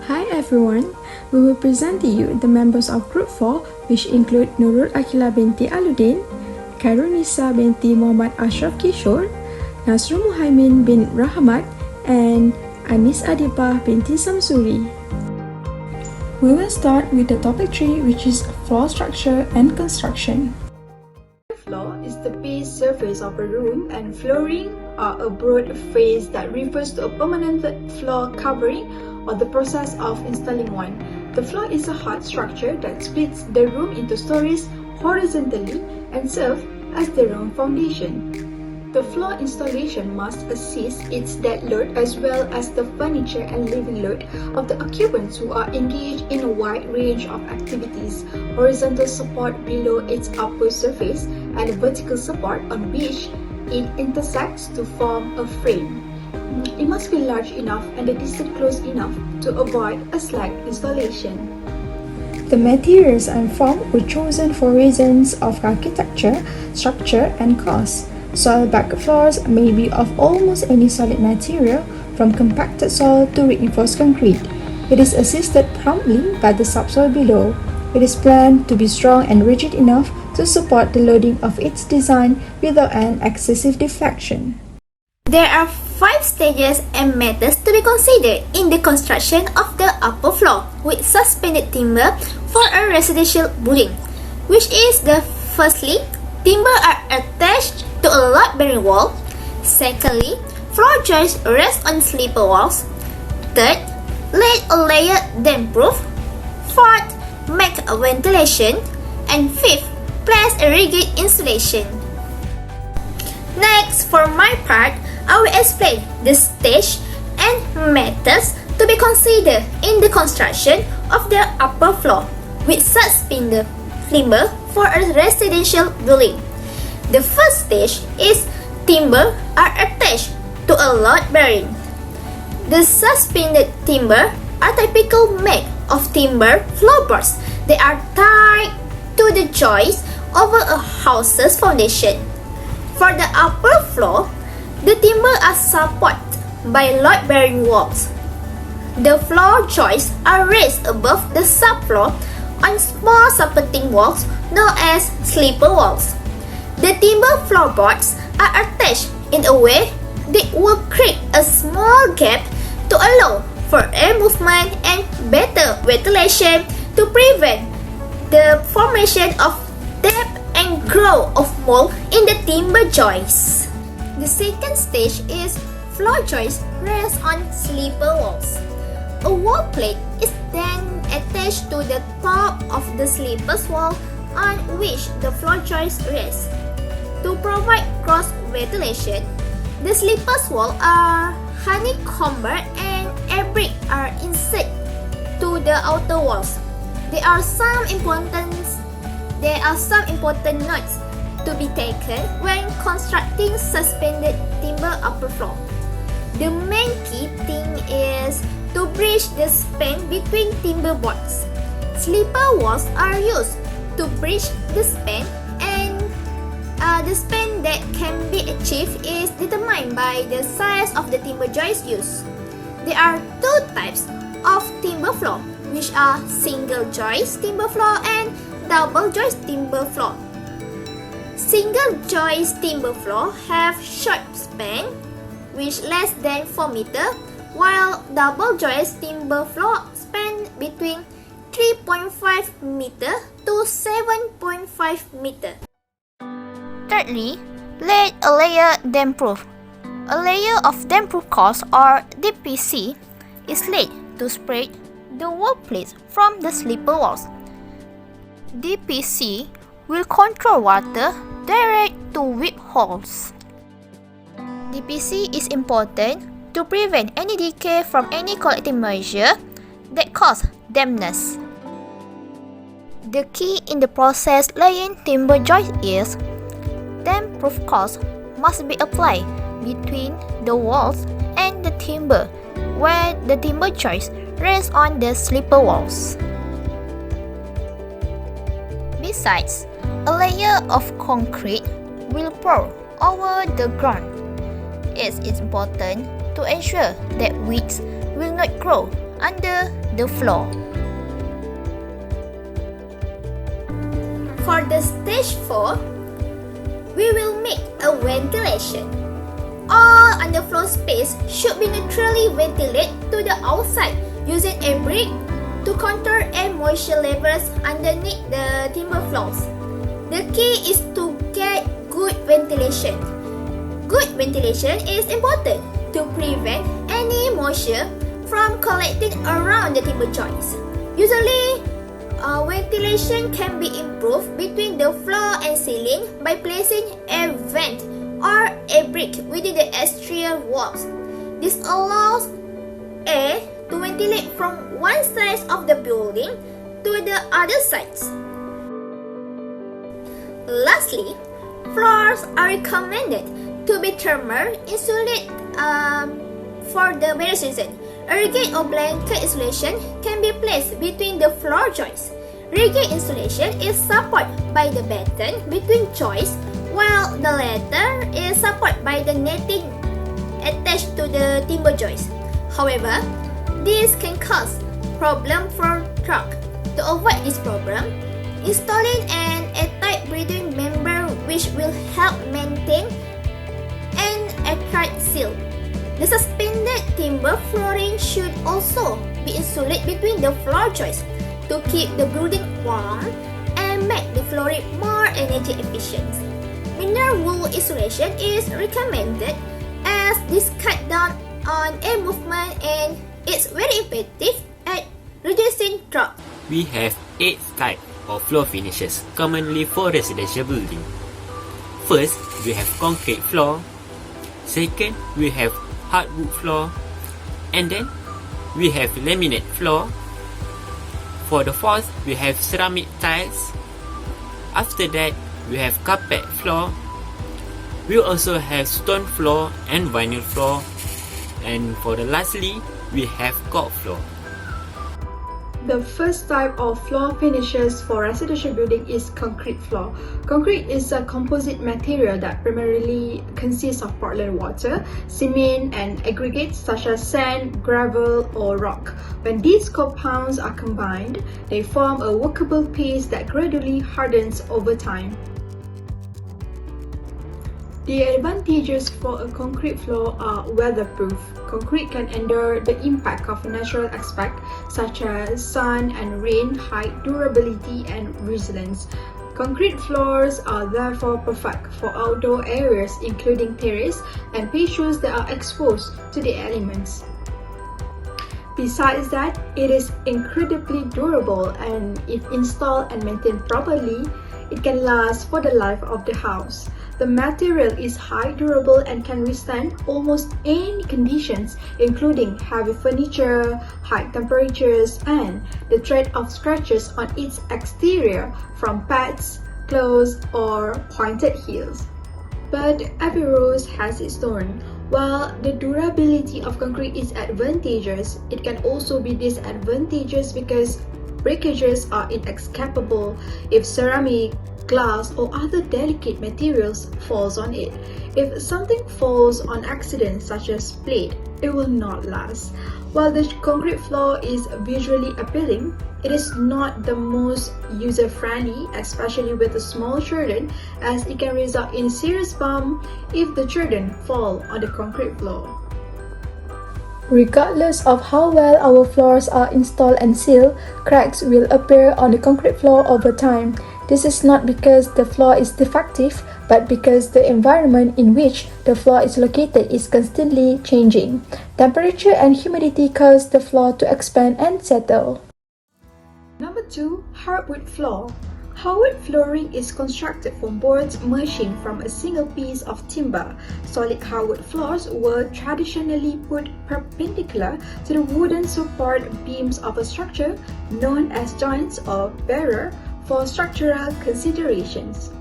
Hi everyone, we will present to you the members of Group 4, which include Nurul Akila binti Aludin, Karunisa binti Muhammad Ashraf Kishore, Nasrul Muhaimin bin Rahmat, and Anis Adipah binti Samsuri. We will start with the topic 3, which is floor structure and construction. Floor is the base surface of a room, and flooring are a broad phrase that refers to a permanent floor covering or the process of installing one. The floor is a hard structure that splits the room into stories horizontally and serves as the room foundation. The floor installation must assist its dead load as well as the furniture and living load of the occupants who are engaged in a wide range of activities. Horizontal support below its upper surface and vertical support on which it intersects to form a frame. It must be large enough and the distance close enough to avoid a slack installation. The materials and form were chosen for reasons of architecture, structure, and cost. Soil-backed floors may be of almost any solid material, from compacted soil to reinforced concrete. It is assisted promptly by the subsoil below. It is planned to be strong and rigid enough to support the loading of its design without an excessive deflection. There are 5 stages and methods to be considered in the construction of the upper floor with suspended timber for a residential building, which is the firstly, timber are attached to a load-bearing wall. Secondly, floor joists rest on sleeper walls. Third, lay a layer damp-proof. Fourth, make a ventilation. And fifth, place a rigid insulation. Next, for my part, I will explain the stage and methods to be considered in the construction of the upper floor with suspended timber for a residential building. The first stage is timber are attached to a load bearing. The suspended timber are typical made of timber floorboards. They are tied to the joists over a house's foundation. For the upper floor, the timber are supported by load-bearing walls. The floor joists are raised above the subfloor on small supporting walls known as sleeper walls. The timber floorboards are attached in a way that will create a small gap to allow for air movement and better ventilation to prevent the formation of depth and growth of mold in the timber joists. The second stage is floor joists rest on sleeper walls. A wall plate is then attached to the top of the sleeper wall on which the floor joist rests. To provide cross ventilation, the sleeper walls are honeycombed and air bricks are inserted to the outer walls. There are some important notes to be taken when constructing suspended timber upper floor. The main key thing is to bridge the span between timber boards. Sleeper walls are used to bridge the span, and the span that can be achieved is determined by the size of the timber joist used. There are 2 types of timber floor, which are single joist timber floor and double joist timber floor. Single joist timber floor have short span, which less than 4 meter, while double joist timber floor span between 3.5 meter to 7.5 meter. Thirdly, lay a layer damp-proof. A layer of damp-proof course or DPC is laid to spread the wall plates from the sleeper walls. DPC will control water direct to weep holes. DPC is important to prevent any decay from any collecting measure that cause dampness. The key in the process laying timber joist is damp-proof course must be applied between the walls and the timber where the timber joist rests on the sleeper walls. Besides, a layer of concrete will pour over the ground. It is important to ensure that weeds will not grow under the floor. For the stage 4, we will make a ventilation. All underfloor space should be neutrally ventilated to the outside using a brick to counter air moisture levels underneath the timber floors. The key is to get good ventilation. Good ventilation is important to prevent any moisture from collecting around the timber joints. Usually, ventilation can be improved between the floor and ceiling by placing a vent or a brick within the exterior walls. This allows air to ventilate from one side of the building to the other sides. Lastly, floors are recommended to be thermal insulated for the various reasons. Rigid or blanket insulation can be placed between the floor joints. Rigid insulation is supported by the batten between joists, while the latter is supported by the netting attached to the timber joists. However, this can cause problem for truck. To avoid this problem, installing an airtight breathing member which will help maintain an airtight seal. The suspended timber flooring should also be insulated between the floor joists to keep the building warm and make the flooring more energy efficient. Mineral wool insulation is recommended as this cut down on air movement and it's very effective at reducing drop. We have 8 types of floor finishes commonly for residential building. First, we have concrete floor. Second, we have hardwood floor. And then, we have laminate floor. For the fourth, we have ceramic tiles. After that, we have carpet floor. We also have stone floor and vinyl floor. And for the lastly, we have cork floor. The first type of floor finishes for residential building is concrete floor. Concrete is a composite material that primarily consists of Portland water, cement, and aggregates such as sand, gravel, or rock. When these compounds are combined, they form a workable paste that gradually hardens over time. The advantages for a concrete floor are weatherproof. Concrete can endure the impact of natural aspects such as sun and rain, height, durability, and resilience. Concrete floors are therefore perfect for outdoor areas including terrace and patios that are exposed to the elements. Besides that, it is incredibly durable, and if installed and maintained properly, it can last for the life of the house. The material is high durable and can withstand almost any conditions, including heavy furniture, high temperatures, and the threat of scratches on its exterior from pets, clothes, or pointed heels. But every rose has its thorn. While the durability of concrete is advantageous, it can also be disadvantageous because breakages are inescapable if ceramic, glass, or other delicate materials falls on it. If something falls on accident such as plate, it will not last. While the concrete floor is visually appealing, it is not the most user-friendly, especially with the small children, as it can result in serious bump if the children fall on the concrete floor. Regardless of how well our floors are installed and sealed, cracks will appear on the concrete floor over time. This is not because the floor is defective, but because the environment in which the floor is located is constantly changing. Temperature and humidity cause the floor to expand and settle. Number 2. Hardwood floor. Hardwood flooring is constructed from boards meshing from a single piece of timber. Solid hardwood floors were traditionally put perpendicular to the wooden support beams of a structure known as joints or barrier for structural considerations.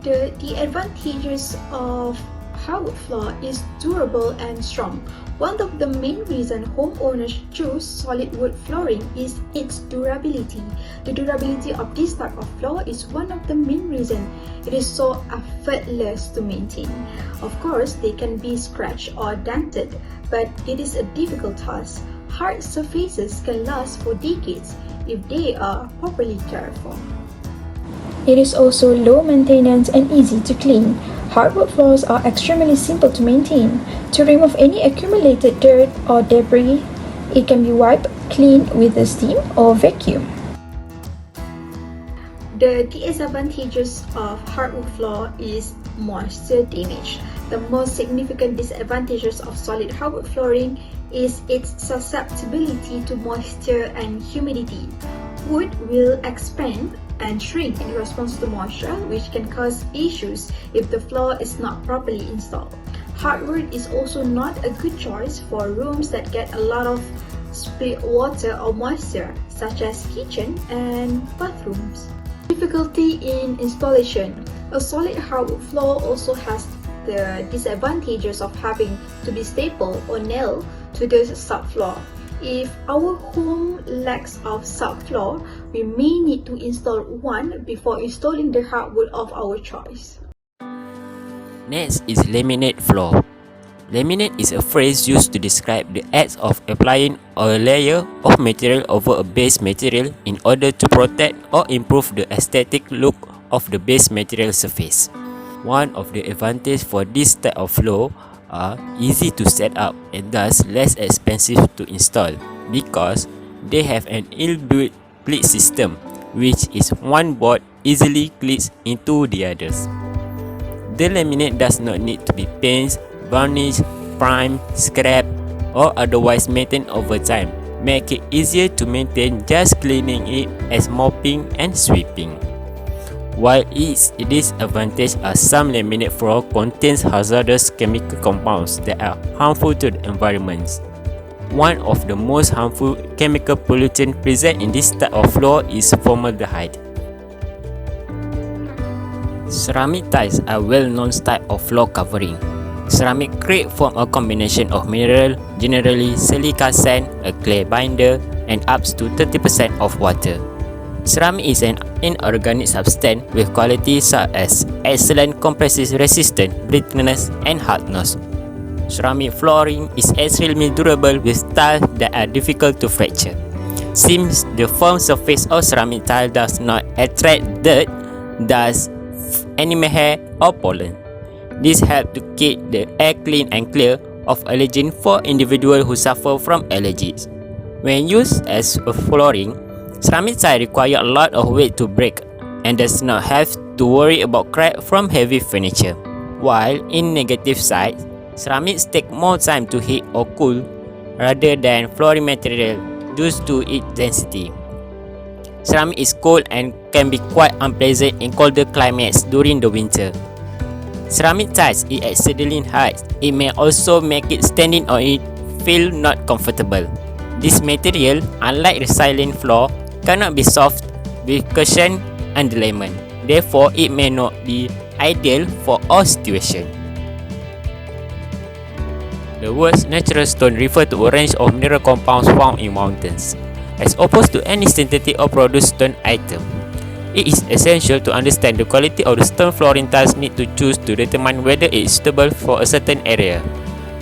The advantages of hardwood floor is durable and strong. One of the main reasons homeowners choose solid wood flooring is its durability. The durability of this type of floor is one of the main reasons it is so effortless to maintain. Of course, they can be scratched or dented, but it is a difficult task. Hard surfaces can last for decades if they are properly cared for. It is also low maintenance and easy to clean. Hardwood floors are extremely simple to maintain. To remove any accumulated dirt or debris, it can be wiped clean with a steam or vacuum. The disadvantages of hardwood floor is moisture damage. The most significant disadvantages of solid hardwood flooring is its susceptibility to moisture and humidity. Wood will expand and shrink in response to moisture, which can cause issues if the floor is not properly installed. Hardwood is also not a good choice for rooms that get a lot of spilled water or moisture, such as kitchen and bathrooms. Difficulty in installation. A solid hardwood floor also has the disadvantages of having to be stapled or nailed to the subfloor. If our home lacks of subfloor, we may need to install one before installing the hardwood of our choice. Next is laminate floor. Laminate is a phrase used to describe the act of applying a layer of material over a base material in order to protect or improve the aesthetic look of the base material surface. One of the advantages for this type of floor are easy to set up and thus less expensive to install because they have an inbuilt pleat system, which is one board easily clips into the others. The laminate does not need to be painted, varnished, primed, scraped, or otherwise maintained over time, make it easier to maintain just cleaning it as mopping and sweeping. While its disadvantages are some laminate floor contains hazardous chemical compounds that are harmful to the environment. One of the most harmful chemical pollutants present in this type of floor is formaldehyde. Ceramic tiles are well-known type of floor covering. Ceramic crate form a combination of mineral, generally silica sand, a clay binder, and up to 30% of water. Ceramic is an inorganic substance with qualities such as excellent compressive resistance, brittleness, and hardness. Ceramic flooring is extremely durable with tiles that are difficult to fracture. Since the firm surface of ceramic tile does not attract dirt, dust, animal hair, or pollen. This helps to keep the air clean and clear of allergens for individuals who suffer from allergies. When used as a flooring, ceramic tile require a lot of weight to break and does not have to worry about crack from heavy furniture. While in negative side, ceramics take more time to heat or cool rather than flooring material due to its density. Ceramic is cold and can be quite unpleasant in colder climates during the winter. Ceramic tiles is exceedingly hard. It may also make it standing on it feel not comfortable. This material, unlike resilient floor, cannot be soft with cushion underlayment. Therefore, it may not be ideal for all situations. The words natural stone refer to a range of mineral compounds found in mountains, as opposed to any synthetic or produced stone item. It is essential to understand the quality of the stone flooring tiles need to choose to determine whether it is suitable for a certain area.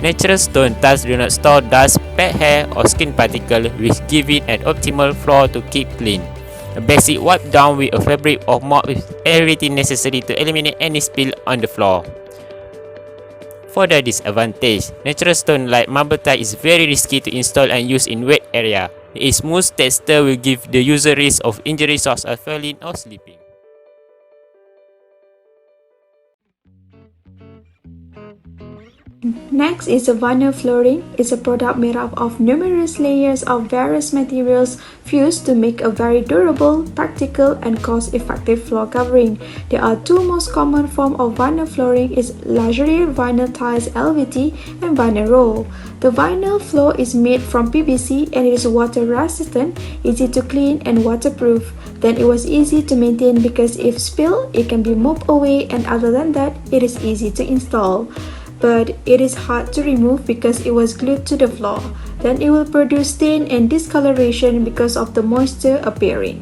Natural stone tiles do not store dust, pet hair, or skin particles, which give it an optimal floor to keep clean. A basic wipe down with a fabric or mop with everything necessary to eliminate any spill on the floor. For the disadvantage, natural stone like marble tile is very risky to install and use in wet area. Its smooth texture will give the user risk of injury such as falling or slipping. Next is a vinyl flooring. It's a product made up of numerous layers of various materials fused to make a very durable, practical, and cost-effective floor covering. There are two most common forms of vinyl flooring is luxury vinyl tiles LVT and vinyl roll. The vinyl floor is made from PVC and it is water resistant, easy to clean, and waterproof. Then it was easy to maintain because if spilled, it can be mopped away, and other than that, it is easy to install. but it is hard to remove because it was glued to the floor. Then it will produce stain and discoloration because of the moisture appearing.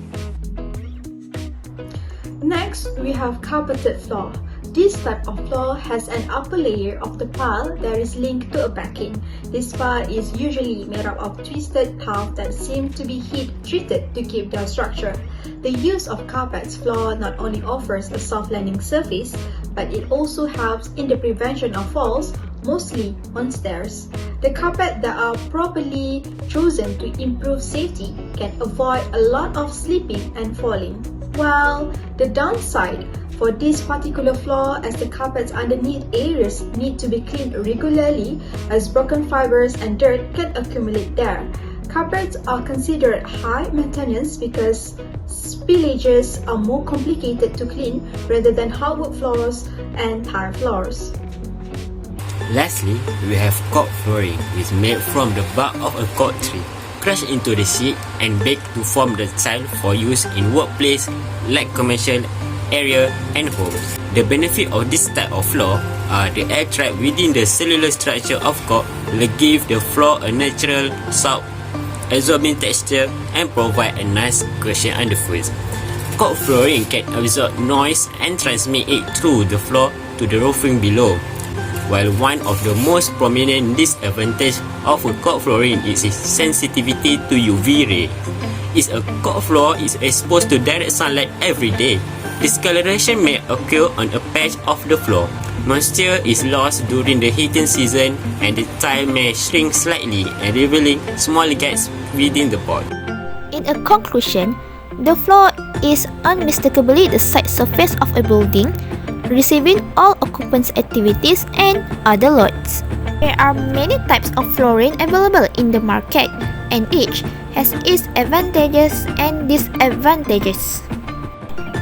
Next, we have carpeted floor. This type of floor has an upper layer of the pile that is linked to a backing. This pile is usually made up of twisted tiles that seem to be heat treated to keep their structure. The use of carpet floor not only offers a soft landing surface, but it also helps in the prevention of falls, mostly on stairs. The carpet that are properly chosen to improve safety can avoid a lot of slipping and falling. While the downside for this particular floor, as the carpets underneath areas need to be cleaned regularly, as broken fibers and dirt can accumulate there. Carpets are considered high maintenance because spillages are more complicated to clean rather than hardwood floors and tile floors. Lastly, we have cork flooring, which is made from the bark of a cork tree, crushed into the sheet and baked to form the tile for use in workplace like commercial area and homes. The benefit of this type of floor are the air trap within the cellular structure of cork will give the floor a natural soft absorbing texture and provide a nice cushion underfoot. Cork flooring can absorb noise and transmit it through the floor to the roofing below. While one of the most prominent disadvantages of a cork flooring is its sensitivity to UV rays. If a cork floor is exposed to direct sunlight every day, discoloration may occur on a patch of the floor. Moisture is lost during the heating season and the tile may shrink slightly and revealing small gaps within the board. In a conclusion, the floor is unmistakably the site surface of a building, receiving all occupants' activities and other loads. There are many types of flooring available in the market, and each has its advantages and disadvantages.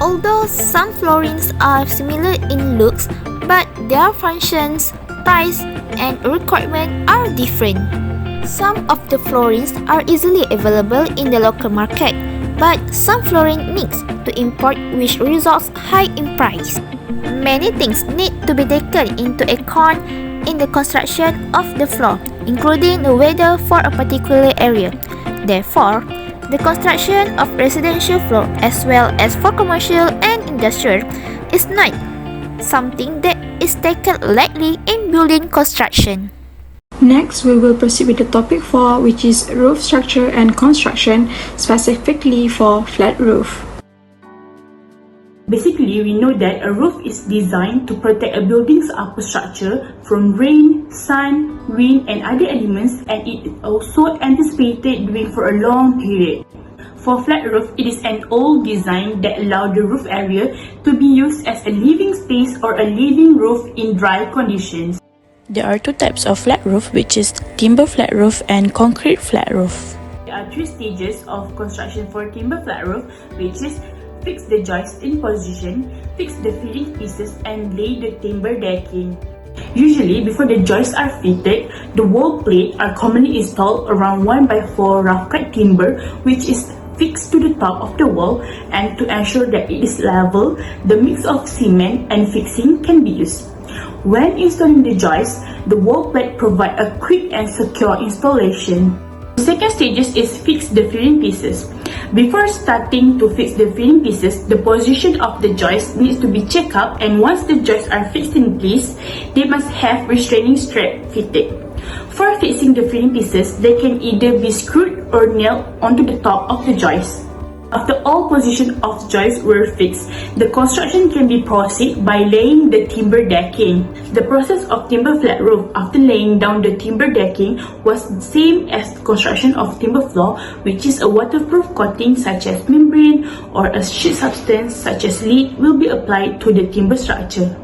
Although some floorings are similar in looks, but their functions, price, and requirement are different. Some of the floorings are easily available in the local market, but some flooring needs to import, which results high in price. Many things need to be taken into account in the construction of the floor, including the weather for a particular area. Therefore, the construction of residential floor as well as for commercial and industrial is not something that is taken lightly in building construction. Next, we will proceed with the topic 4, which is roof structure and construction, specifically for flat roof. Basically, we know that a roof is designed to protect a building's upper structure from rain, sun, wind, and other elements, and it is also anticipated doing for a long period. For flat roof, it is an old design that allows the roof area to be used as a living space or a living roof in dry conditions. There are two types of flat roof, which is timber flat roof and concrete flat roof. There are 3 stages of construction for timber flat roof, which is fix the joist in position, fix the fitting pieces, and lay the timber decking. Usually, before the joists are fitted, the wall plates are commonly installed around 1x4 rough cut timber, which is fixed to the top of the wall, and to ensure that it is level, the mix of cement and fixing can be used. When installing the joist, the wall plate provide a quick and secure installation. The second stage is fix the fitting pieces. Before starting to fix the fitting pieces, the position of the joist needs to be checked up, and once the joists are fixed in place, they must have restraining strap fitted. For fixing the fitting pieces, they can either be screwed or nailed onto the top of the joist. After all positions of joists were fixed, the construction can be proceeded by laying the timber decking. The process of timber flat roof after laying down the timber decking was the same as the construction of timber floor, which is a waterproof coating such as membrane or a sheet substance such as lead will be applied to the timber structure.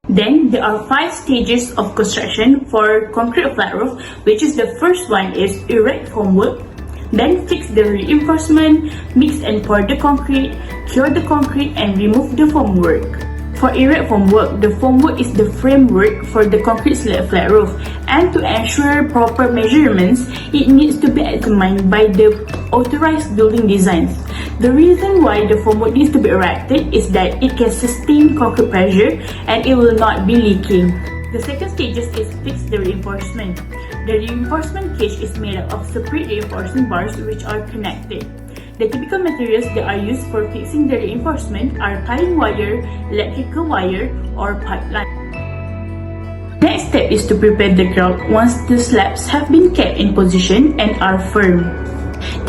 Then there are 5 stages of construction for concrete flat roof, which is the first one is erect formwork. Then fix the reinforcement, mix and pour the concrete, cure the concrete, and remove the formwork. For erect formwork, the formwork is the framework for the concrete slab flat roof, and to ensure proper measurements, it needs to be examined by the authorized building designs. The reason why the formwork needs to be erected is that it can sustain concrete pressure and it will not be leaking. The second stage is fix the reinforcement. The reinforcement cage is made up of separate reinforcement bars which are connected. The typical materials that are used for fixing the reinforcement are tying wire, electrical wire, or pipeline. Next step is to prepare the grout once the slabs have been kept in position and are firm.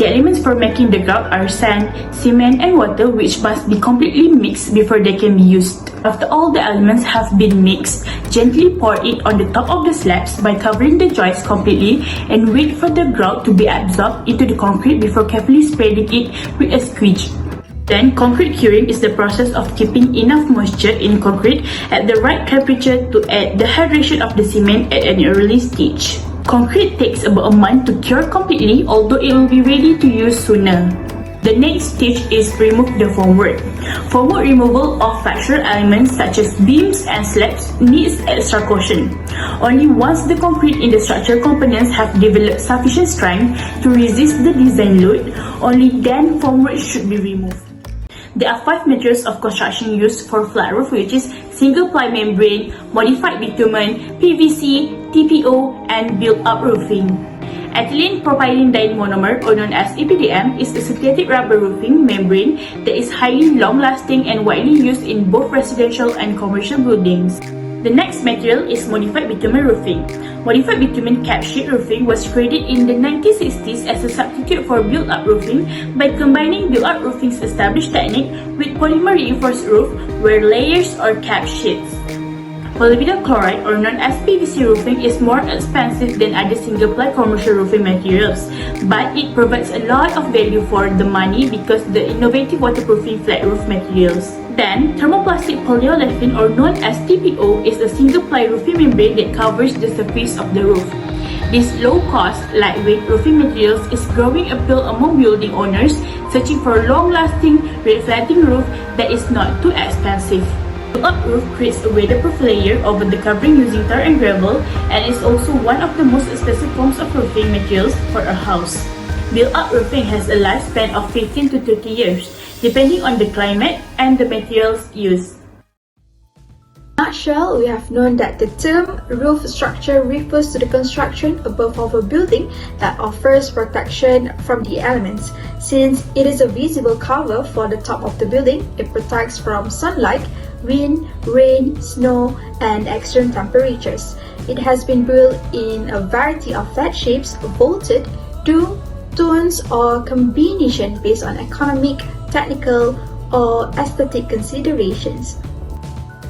The elements for making the grout are sand, cement, and water, which must be completely mixed before they can be used. After all the elements have been mixed, gently pour it on the top of the slabs by covering the joints completely and wait for the grout to be absorbed into the concrete before carefully spreading it with a squeegee. Then, concrete curing is the process of keeping enough moisture in concrete at the right temperature to add the hydration of the cement at an early stage. Concrete takes about a month to cure completely, although it will be ready to use sooner. The next stage is remove the formwork. Formwork removal of fractured elements such as beams and slabs needs extra caution. Only once the concrete in the structural components have developed sufficient strength to resist the design load, only then formwork should be removed. There are 5 materials of construction used for flat roof, which is single-ply membrane, modified bitumen, PVC, TPO, and built-up roofing. Ethylene propylene diene monomer, or known as EPDM, is a synthetic rubber roofing membrane that is highly long-lasting and widely used in both residential and commercial buildings. The next material is modified bitumen roofing. Modified bitumen cap sheet roofing was created in the 1960s as a substitute for built-up roofing by combining built-up roofing's established technique with polymer reinforced roof where layers or cap sheets. Polyvinyl chloride, or known as PVC roofing, is more expensive than other single-ply commercial roofing materials, but it provides a lot of value for the money because the innovative waterproofing flat roof materials. Then, thermoplastic polyolefin, or known as TPO, is a single-ply roofing membrane that covers the surface of the roof. This low-cost, lightweight roofing materials is growing appeal among building owners searching for a long-lasting, reflecting roof that is not too expensive. Built-up roof creates a weatherproof layer over the covering using tar and gravel and is also one of the most expensive forms of roofing materials for a house. Built-up roofing has a lifespan of 15 to 30 years, depending on the climate and the materials used. In a nutshell, we have known that the term roof structure refers to the construction above of a building that offers protection from the elements. Since it is a visible cover for the top of the building, it protects from sunlight, wind, rain, snow, and extreme temperatures. It has been built in a variety of flat shapes, vaulted, domed, tones, or combination based on economic, technical, or aesthetic considerations.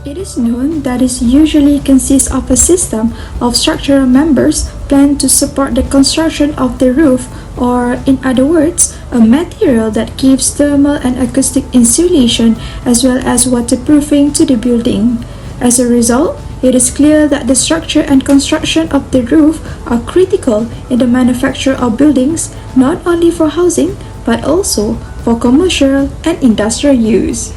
It is known that it usually consists of a system of structural members planned to support the construction of the roof, or in other words, a material that gives thermal and acoustic insulation as well as waterproofing to the building. As a result, it is clear that the structure and construction of the roof are critical in the manufacture of buildings, not only for housing but also for commercial and industrial use.